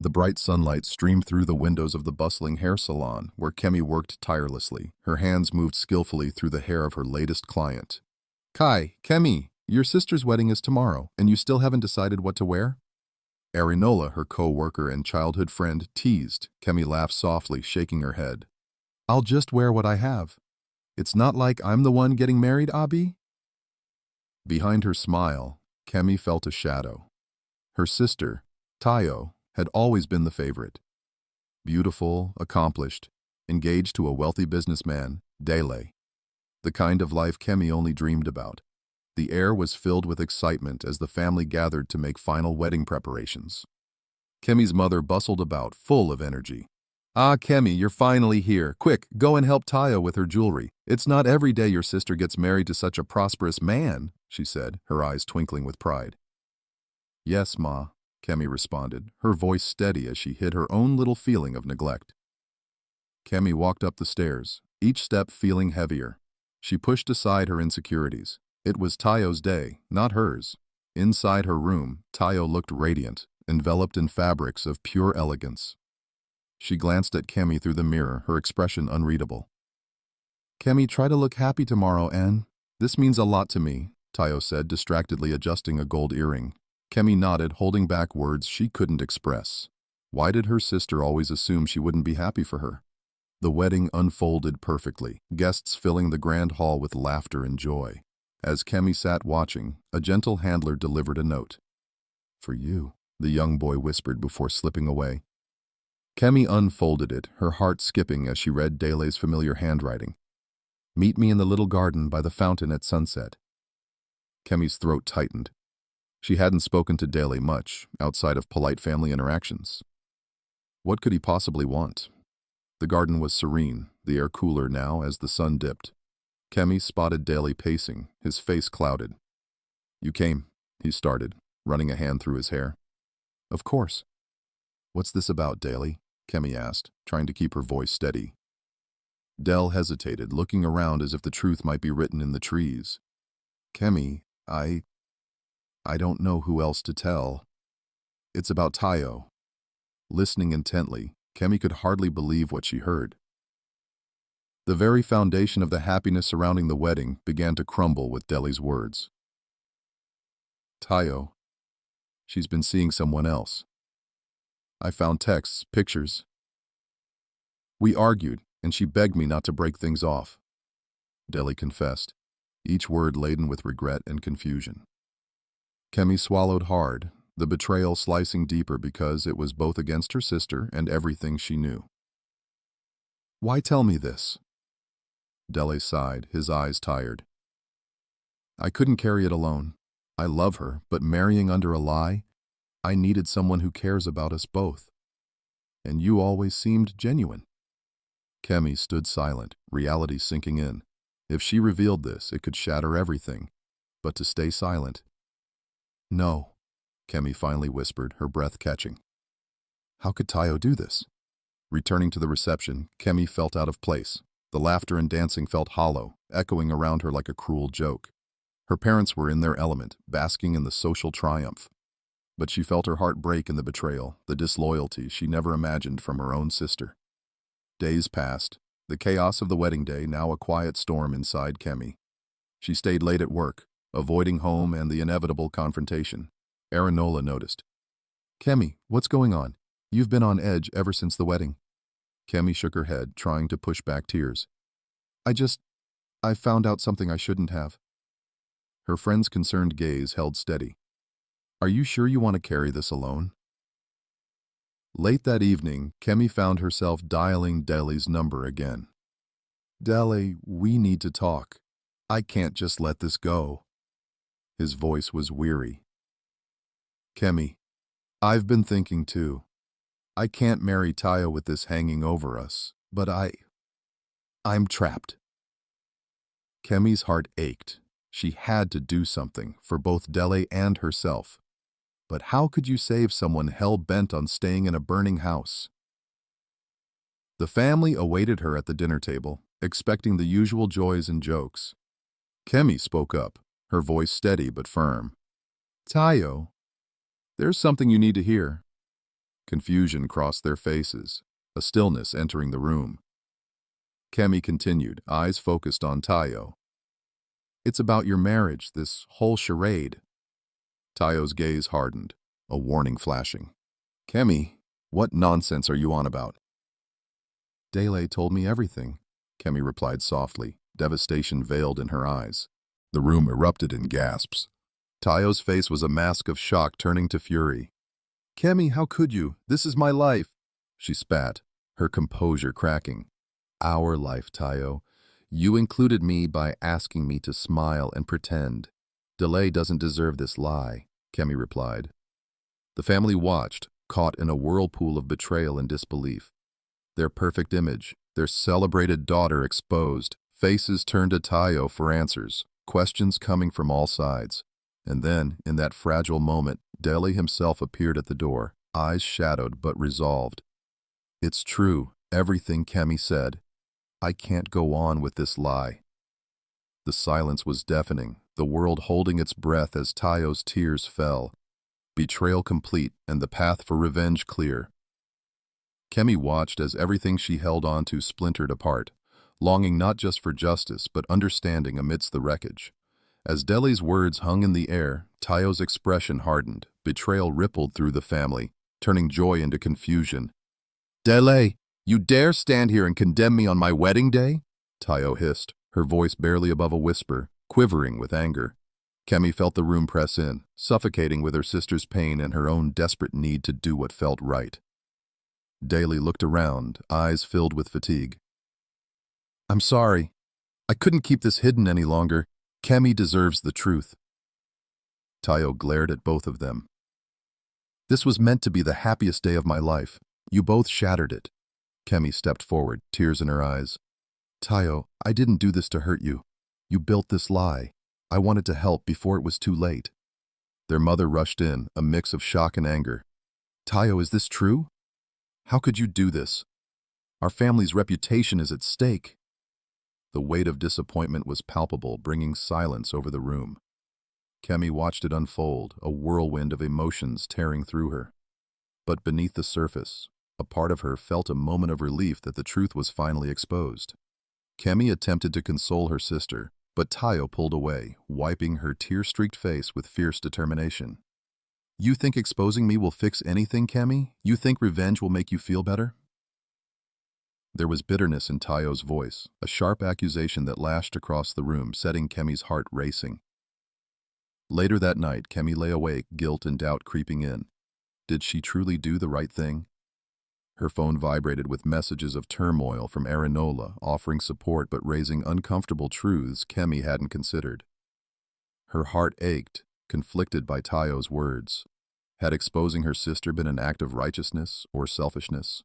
The bright sunlight streamed through the windows of the bustling hair salon, where Kemi worked tirelessly. Her hands moved skillfully through the hair of her latest client. Kemi, your sister's wedding is tomorrow, and you still haven't decided what to wear? Arinola, her co-worker and childhood friend, teased. Kemi laughed softly, shaking her head. I'll just wear what I have. It's not like I'm the one getting married, Abi. Behind her smile, Kemi felt a shadow. Her sister, Tayo, had always been the favorite. Beautiful, accomplished, engaged to a wealthy businessman, Dele. The kind of life Kemi only dreamed about. The air was filled with excitement as the family gathered to make final wedding preparations. Kemi's mother bustled about, full of energy. Ah, Kemi, you're finally here. Quick, go and help Tayo with her jewelry. It's not every day your sister gets married to such a prosperous man, she said, her eyes twinkling with pride. Yes, Ma, Kemi responded, her voice steady as she hid her own little feeling of neglect. Kemi walked up the stairs, each step feeling heavier. She pushed aside her insecurities. It was Tayo's day, not hers. Inside her room, Tayo looked radiant, enveloped in fabrics of pure elegance. She glanced at Kemi through the mirror, her expression unreadable. Kemi, try to look happy tomorrow, Anne. This means a lot to me, Tayo said, distractedly adjusting a gold earring. Kemi nodded, holding back words she couldn't express. Why did her sister always assume she wouldn't be happy for her? The wedding unfolded perfectly, guests filling the grand hall with laughter and joy. As Kemi sat watching, a gentle handler delivered a note. For you, the young boy whispered before slipping away. Kemi unfolded it, her heart skipping as she read Dele's familiar handwriting. Meet me in the little garden by the fountain at sunset. Kemi's throat tightened. She hadn't spoken to Dele much, outside of polite family interactions. What could he possibly want? The garden was serene, the air cooler now as the sun dipped. Kemi spotted Dele pacing, his face clouded. You came, he started, running a hand through his hair. Of course. What's this about, Dele? Kemi asked, trying to keep her voice steady. Dell hesitated, looking around as if the truth might be written in the trees. Kemi, I don't know who else to tell. It's about Tayo. Listening intently, Kemi could hardly believe what she heard. The very foundation of the happiness surrounding the wedding began to crumble with Dele's words. Tayo. She's been seeing someone else. I found texts, pictures. We argued, and she begged me not to break things off. Dele confessed, each word laden with regret and confusion. Kemi swallowed hard, the betrayal slicing deeper because it was both against her sister and everything she knew. Why tell me this? Dele sighed, his eyes tired. I couldn't carry it alone. I love her, but marrying under a lie? I needed someone who cares about us both. And you always seemed genuine. Kemi stood silent, reality sinking in. If she revealed this, it could shatter everything. But to stay silent? No, Kemi finally whispered, her breath catching. How could Tayo do this? Returning to the reception, Kemi felt out of place. The laughter and dancing felt hollow, echoing around her like a cruel joke. Her parents were in their element, basking in the social triumph. But she felt her heart break in the betrayal, the disloyalty she never imagined from her own sister. Days passed, the chaos of the wedding day now a quiet storm inside Kemi. She stayed late at work, avoiding home and the inevitable confrontation. Arinola noticed. Kemi, what's going on? You've been on edge ever since the wedding. Kemi shook her head, trying to push back tears. I found out something I shouldn't have. Her friend's concerned gaze held steady. Are you sure you want to carry this alone? Late that evening, Kemi found herself dialing Dele's number again. Dele, we need to talk. I can't just let this go. His voice was weary. Kemi, I've been thinking too. I can't marry Tayo with this hanging over us, but I'm trapped. Kemi's heart ached. She had to do something for both Dele and herself. But how could you save someone hell-bent on staying in a burning house? The family awaited her at the dinner table, expecting the usual joys and jokes. Kemi spoke up, her voice steady but firm. Tayo, there's something you need to hear. Confusion crossed their faces, a stillness entering the room. Kemi continued, eyes focused on Tayo. It's about your marriage, this whole charade. Tayo's gaze hardened, a warning flashing. Kemi, what nonsense are you on about? Dele told me everything, Kemi replied softly, devastation veiled in her eyes. The room erupted in gasps. Tayo's face was a mask of shock turning to fury. Kemi, how could you? This is my life, she spat, her composure cracking. Our life, Tayo. You included me by asking me to smile and pretend. Delay doesn't deserve this lie, Kemi replied. The family watched, caught in a whirlpool of betrayal and disbelief. Their perfect image, their celebrated daughter exposed, faces turned to Tayo for answers, questions coming from all sides. And then, in that fragile moment, Dele himself appeared at the door, eyes shadowed but resolved. It's true, everything Kemi said. I can't go on with this lie. The silence was deafening, the world holding its breath as Tayo's tears fell. Betrayal complete and the path for revenge clear. Kemi watched as everything she held on to splintered apart, longing not just for justice but understanding amidst the wreckage. As Dele's words hung in the air, Tayo's expression hardened, betrayal rippled through the family, turning joy into confusion. Dele, you dare stand here and condemn me on my wedding day? Tayo hissed, her voice barely above a whisper, quivering with anger. Kemi felt the room press in, suffocating with her sister's pain and her own desperate need to do what felt right. Dele looked around, eyes filled with fatigue. I'm sorry. I couldn't keep this hidden any longer. Kemi deserves the truth. Tayo glared at both of them. This was meant to be the happiest day of my life. You both shattered it. Kemi stepped forward, tears in her eyes. Tayo, I didn't do this to hurt you. You built this lie. I wanted to help before it was too late. Their mother rushed in, a mix of shock and anger. Tayo, is this true? How could you do this? Our family's reputation is at stake. The weight of disappointment was palpable, bringing silence over the room. Kemi watched it unfold, a whirlwind of emotions tearing through her. But beneath the surface, a part of her felt a moment of relief that the truth was finally exposed. Kemi attempted to console her sister, but Tayo pulled away, wiping her tear-streaked face with fierce determination. You think exposing me will fix anything, Kemi? You think revenge will make you feel better? There was bitterness in Tayo's voice, a sharp accusation that lashed across the room, setting Kemi's heart racing. Later that night, Kemi lay awake, guilt and doubt creeping in. Did she truly do the right thing? Her phone vibrated with messages of turmoil from Arinola, offering support but raising uncomfortable truths Kemi hadn't considered. Her heart ached, conflicted by Tayo's words. Had exposing her sister been an act of righteousness or selfishness?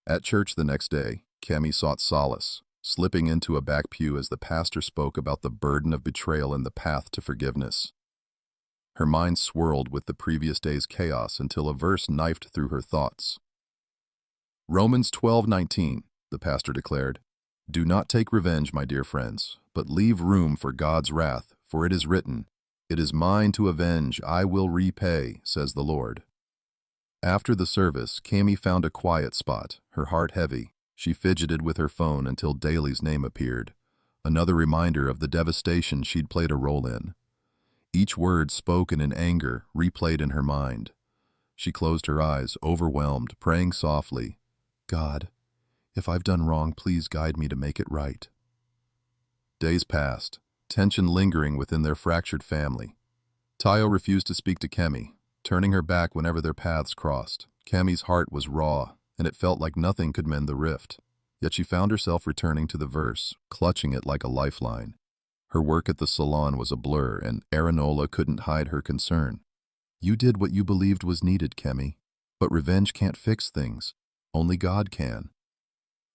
At church the next day, Kemi sought solace, slipping into a back pew as the pastor spoke about the burden of betrayal and the path to forgiveness. Her mind swirled with the previous day's chaos until a verse knifed through her thoughts. Romans 12:19, the pastor declared, Do not take revenge, my dear friends, but leave room for God's wrath, for it is written, It is mine to avenge, I will repay, says the Lord. After the service, Kemi found a quiet spot, her heart heavy. She fidgeted with her phone until Dele's name appeared, another reminder of the devastation she'd played a role in. Each word spoken in anger replayed in her mind. She closed her eyes, overwhelmed, praying softly, God, if I've done wrong, please guide me to make it right. Days passed, tension lingering within their fractured family. Tayo refused to speak to Kemi, turning her back whenever their paths crossed. Kemi's heart was raw, and it felt like nothing could mend the rift. Yet she found herself returning to the verse, clutching it like a lifeline. Her work at the salon was a blur, and Arinola couldn't hide her concern. You did what you believed was needed, Kemi. But revenge can't fix things. Only God can.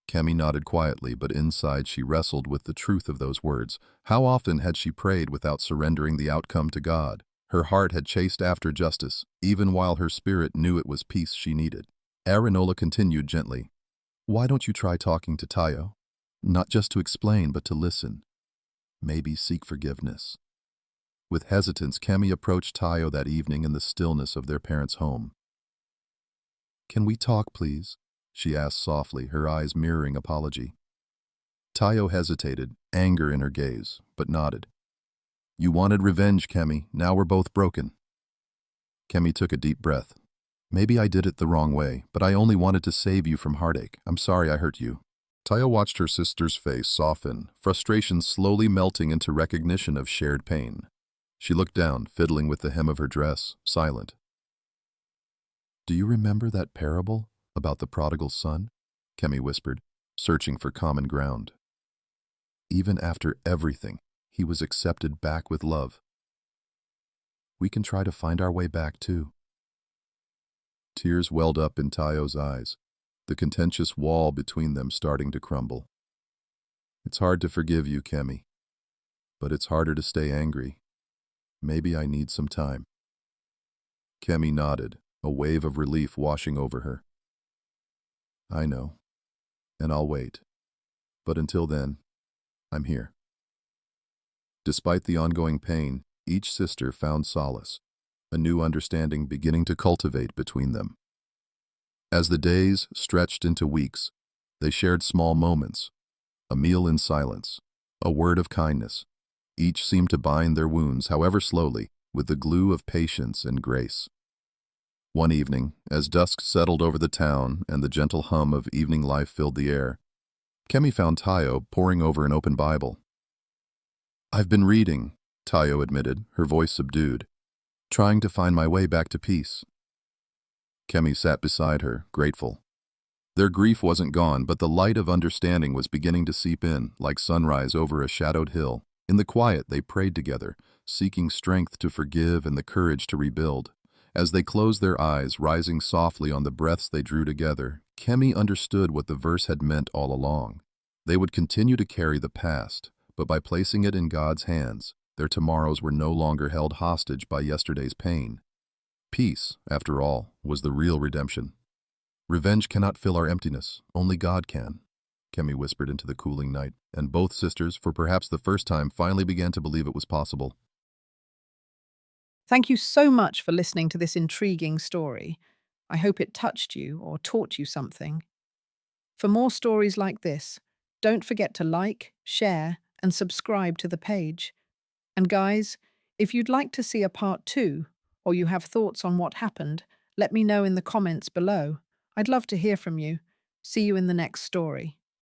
Kemi nodded quietly, but inside she wrestled with the truth of those words. How often had she prayed without surrendering the outcome to God? Her heart had chased after justice, even while her spirit knew it was peace she needed. Arinola continued gently, Why don't you try talking to Tayo? Not just to explain, but to listen. Maybe seek forgiveness. With hesitance, Kemi approached Tayo that evening in the stillness of their parents' home. Can we talk, please? She asked softly, her eyes mirroring apology. Tayo hesitated, anger in her gaze, but nodded. You wanted revenge, Kemi. Now we're both broken. Kemi took a deep breath. Maybe I did it the wrong way, but I only wanted to save you from heartache. I'm sorry I hurt you. Tayo watched her sister's face soften, frustration slowly melting into recognition of shared pain. She looked down, fiddling with the hem of her dress, silent. Do you remember that parable about the prodigal son? Kemi whispered, searching for common ground. Even after everything, he was accepted back with love. We can try to find our way back too. Tears welled up in Tayo's eyes, the contentious wall between them starting to crumble. It's hard to forgive you, Kemi, but it's harder to stay angry. Maybe I need some time. Kemi nodded, a wave of relief washing over her. I know, and I'll wait. But until then, I'm here. Despite the ongoing pain, each sister found solace, a new understanding beginning to cultivate between them. As the days stretched into weeks, they shared small moments, a meal in silence, a word of kindness. Each seemed to bind their wounds, however slowly, with the glue of patience and grace. One evening, as dusk settled over the town and the gentle hum of evening life filled the air, Kemi found Tayo poring over an open Bible. I've been reading, Tayo admitted, her voice subdued, trying to find my way back to peace. Kemi sat beside her, grateful. Their grief wasn't gone, but the light of understanding was beginning to seep in, like sunrise over a shadowed hill. In the quiet, they prayed together, seeking strength to forgive and the courage to rebuild. As they closed their eyes, rising softly on the breaths they drew together, Kemi understood what the verse had meant all along. They would continue to carry the past, but by placing it in God's hands, their tomorrows were no longer held hostage by yesterday's pain. Peace, after all, was the real redemption. Revenge cannot fill our emptiness, only God can, Kemi whispered into the cooling night, and both sisters, for perhaps the first time, finally began to believe it was possible. Thank you so much for listening to this intriguing story. I hope it touched you or taught you something. For more stories like this, don't forget to like, share, and subscribe to the page. And guys, if you'd like to see a part 2, or you have thoughts on what happened, let me know in the comments below. I'd love to hear from you. See you in the next story.